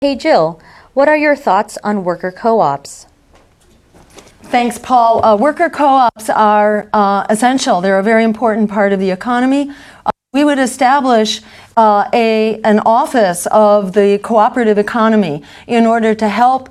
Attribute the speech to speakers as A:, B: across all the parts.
A: Hey Jill, what are your thoughts on worker co-ops?
B: Thanks, Paul. Worker co-ops are essential. They're a very important part of the economy. We would establish an office of the cooperative economy in order to help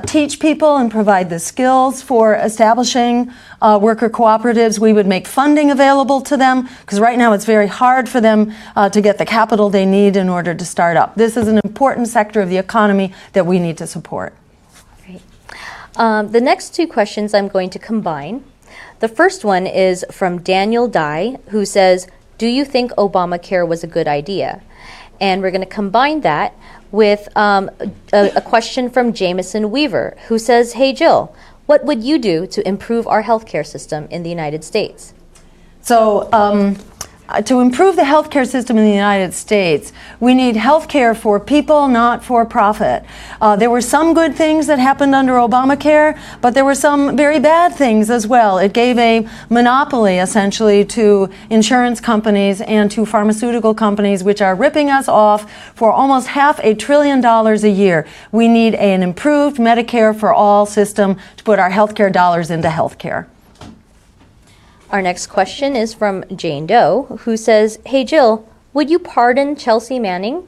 B: teach people and provide the skills for establishing worker cooperatives. We would make funding available to them because right now it's very hard for them to get the capital they need in order to start up. This is an important sector of the economy that we need to support.
A: Great. The next two questions I'm going to combine. The first one is from Daniel Dye, who says, do you think Obamacare was a good idea? And we're going to combine that with a question from Jameson Weaver, who says, hey Jill, what would you do to improve our healthcare system in the United States?
B: So, to improve the healthcare system in the United States, we need healthcare for people, not for profit. There were some good things that happened under Obamacare, but there were some very bad things as well. It gave a monopoly, essentially, to insurance companies and to pharmaceutical companies, which are ripping us off for almost $500 billion a year. We need an improved Medicare for all system to put our healthcare dollars into healthcare.
A: Our next question is from Jane Doe, who says, hey Jill, would you pardon Chelsea Manning?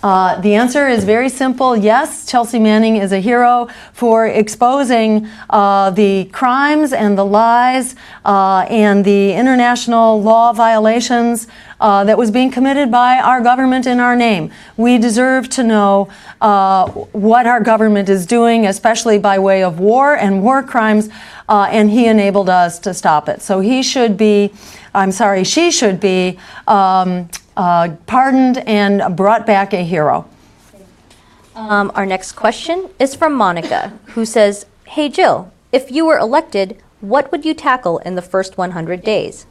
B: The answer is very simple. Yes, Chelsea Manning is a hero for exposing the crimes and the lies and the international law violations that was being committed by our government in our name. We deserve to know what our government is doing, especially by way of war and war crimes, and he enabled us to stop it. So she should be pardoned and brought back a hero.
A: Our next question is from Monica, who says, hey Jill, if you were elected, what would you tackle in the first 100 days?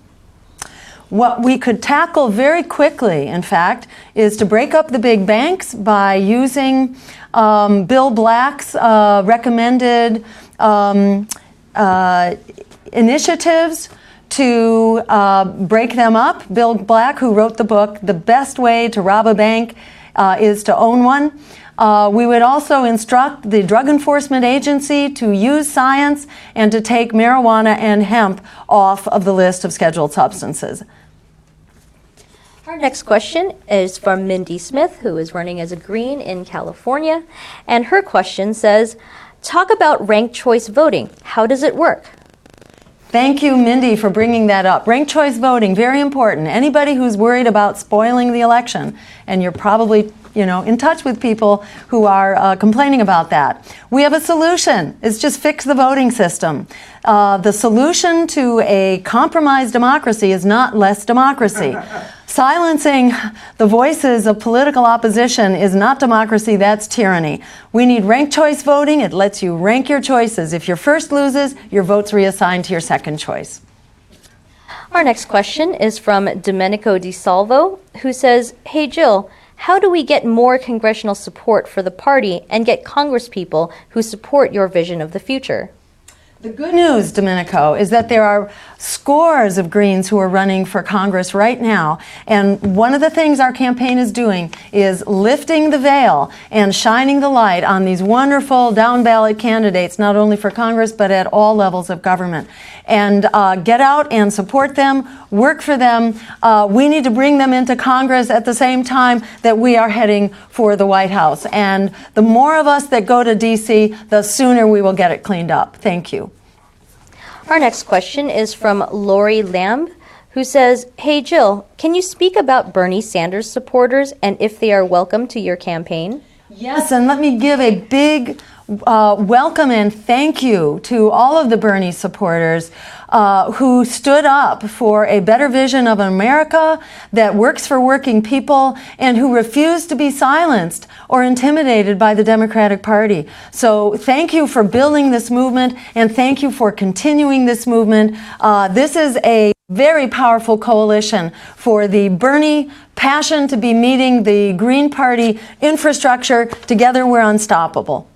B: What we could tackle very quickly, in fact, is to break up the big banks by using Bill Black's recommended initiatives to break them up. Bill Black, who wrote the book, The Best Way to Rob a Bank is to Own One. We would also instruct the Drug Enforcement Agency to use science and to take marijuana and hemp off of the list of scheduled substances.
A: Our next question is from Mindy Smith, who is running as a Green in California. And her question says, talk about ranked choice voting. How does it work?
B: Thank you, Mindy, for bringing that up. Ranked choice voting, very important. Anybody who's worried about spoiling the election, and you're probably in touch with people who are complaining about that. We have a solution. It's just fix the voting system. The solution to a compromised democracy is not less democracy. Silencing the voices of political opposition is not democracy, that's tyranny. We need ranked choice voting. It lets you rank your choices. If your first loses, your vote's reassigned to your second choice.
A: Our next question is from Domenico Di Salvo, who says, hey Jill, how do we get more congressional support for the party and get congresspeople who support your vision of the future?
B: The good news, Domenico, is that there are scores of Greens who are running for Congress right now. And one of the things our campaign is doing is lifting the veil and shining the light on these wonderful down-ballot candidates, not only for Congress, but at all levels of government. And get out and support them, work for them. We need to bring them into Congress at the same time that we are heading for the White House. And the more of us that go to D.C., the sooner we will get it cleaned up. Thank you.
A: Our next question is from Lori Lamb, who says, hey Jill, can you speak about Bernie Sanders supporters and if they are welcome to your campaign?
B: Yes, and let me give a big welcome and thank you to all of the Bernie supporters who stood up for a better vision of America that works for working people and who refused to be silenced or intimidated by the Democratic Party. So thank you for building this movement and thank you for continuing this movement. This is a very powerful coalition for the Bernie passion to be meeting the Green Party infrastructure. Together we're unstoppable.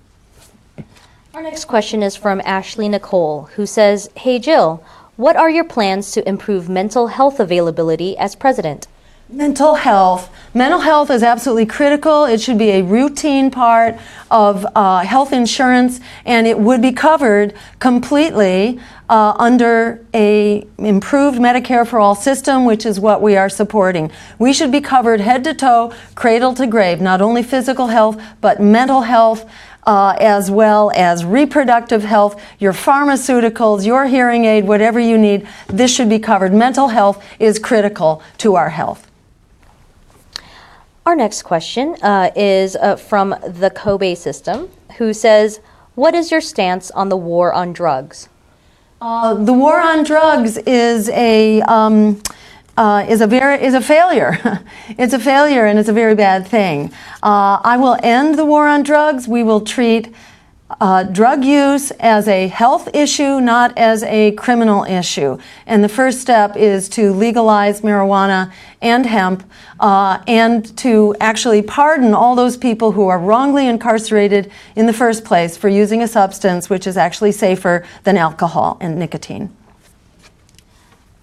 A: Our next question is from Ashley Nicole, who says, hey Jill, what are your plans to improve mental health availability as president?
B: Mental health. Mental health is absolutely critical. It should be a routine part of health insurance, and it would be covered completely under a improved Medicare for All system, which is what we are supporting. We should be covered head to toe, cradle to grave, not only physical health, but mental health, as well as reproductive health, your pharmaceuticals, your hearing aid, whatever you need. This should be covered. Mental health is critical to our health.
A: Our next question is from the Kobe system, who says, what is your stance on the war on drugs?
B: The war on drugs is a failure. It's a failure, and it's a very bad thing. I will end the war on drugs. We will treat drug use as a health issue, not as a criminal issue. And the first step is to legalize marijuana and hemp, and to actually pardon all those people who are wrongly incarcerated in the first place for using a substance which is actually safer than alcohol and nicotine.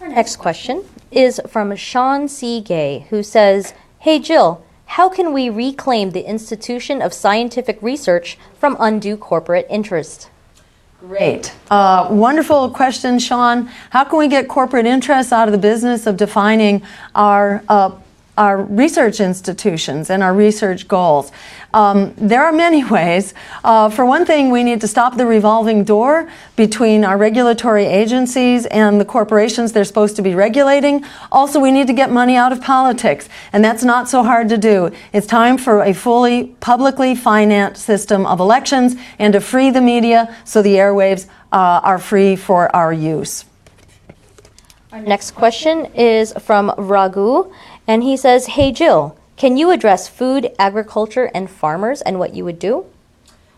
A: Our next question is from Sean C. Gay, who says, hey Jill, how can we reclaim the institution of scientific research from undue corporate interest?
B: Great. Wonderful question, Sean. How can we get corporate interests out of the business of defining our research institutions and our research goals? There are many ways. For one thing, we need to stop the revolving door between our regulatory agencies and the corporations they're supposed to be regulating. Also, we need to get money out of politics, and that's not so hard to do. It's time for a fully publicly financed system of elections and to free the media so the airwaves are free for our use.
A: Our next question is from Raghu, and he says, hey Jill, can you address food, agriculture, and farmers and what you would do?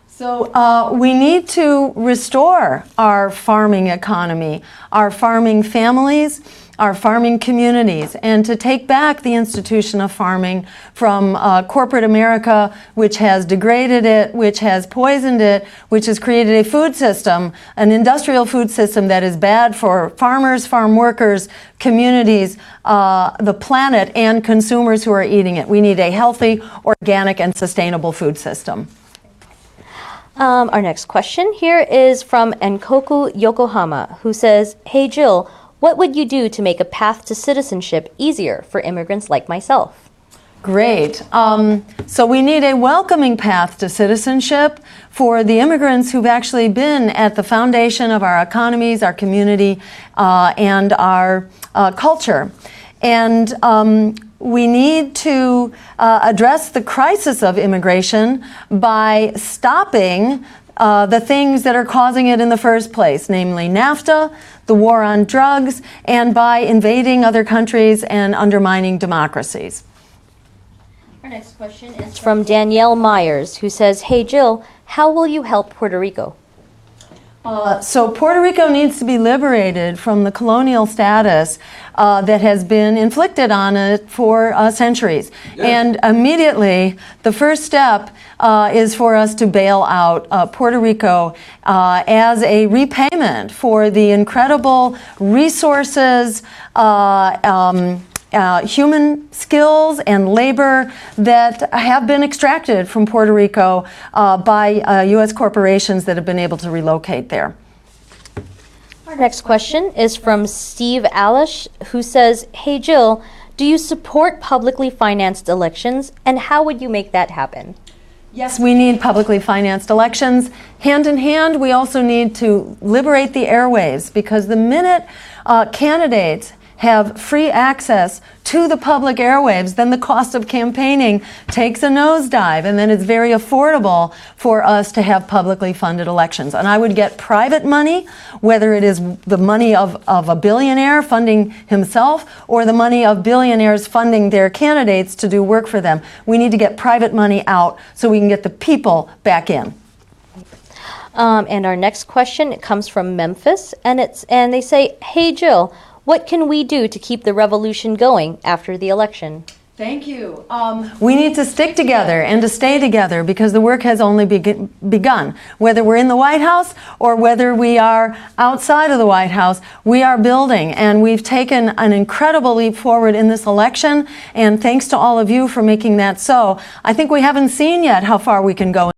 B: So we need to restore our farming economy, our farming families, our farming communities, and to take back the institution of farming from corporate America, which has degraded it, which has poisoned it, which has created a food system, an industrial food system that is bad for farmers, farm workers, communities, the planet, and consumers who are eating it. We need a healthy, organic, and sustainable food system.
A: Our next question here is from Enkoku Yokohama, who says, hey Jill, what would you do to make a path to citizenship easier for immigrants like myself?
B: Great. So we need a welcoming path to citizenship for the immigrants who've actually been at the foundation of our economies, our community, and our culture. And we need to address the crisis of immigration by stopping the things that are causing it in the first place, namely NAFTA, the war on drugs, and by invading other countries and undermining democracies.
A: Our next question is from Danielle Myers, who says, hey Jill, how will you help Puerto Rico?
B: So Puerto Rico needs to be liberated from the colonial status that has been inflicted on it for centuries. Yes. And immediately, the first step is for us to bail out Puerto Rico as a repayment for the incredible resources, human skills and labor that have been extracted from Puerto Rico by U.S. corporations that have been able to relocate there.
A: Our next question is from Steve Alish, who says, hey Jill, do you support publicly financed elections, and how would you make that happen?
B: Yes, we need publicly financed elections. Hand in hand, we also need to liberate the airwaves, because the minute candidates have free access to the public airwaves, then the cost of campaigning takes a nosedive, and then it's very affordable for us to have publicly funded elections. And I would get private money, whether it is the money of a billionaire funding himself or the money of billionaires funding their candidates to do work for them. We need to get private money out so we can get the people back in.
A: And our next question, it comes from Memphis, and they say, hey Jill, what can we do to keep the revolution going after the election?
B: Thank you. We need to stick together and to stay together because the work has only begun. Whether we're in the White House or whether we are outside of the White House, we are building, and we've taken an incredible leap forward in this election, and thanks to all of you for making that so. I think we haven't seen yet how far we can go.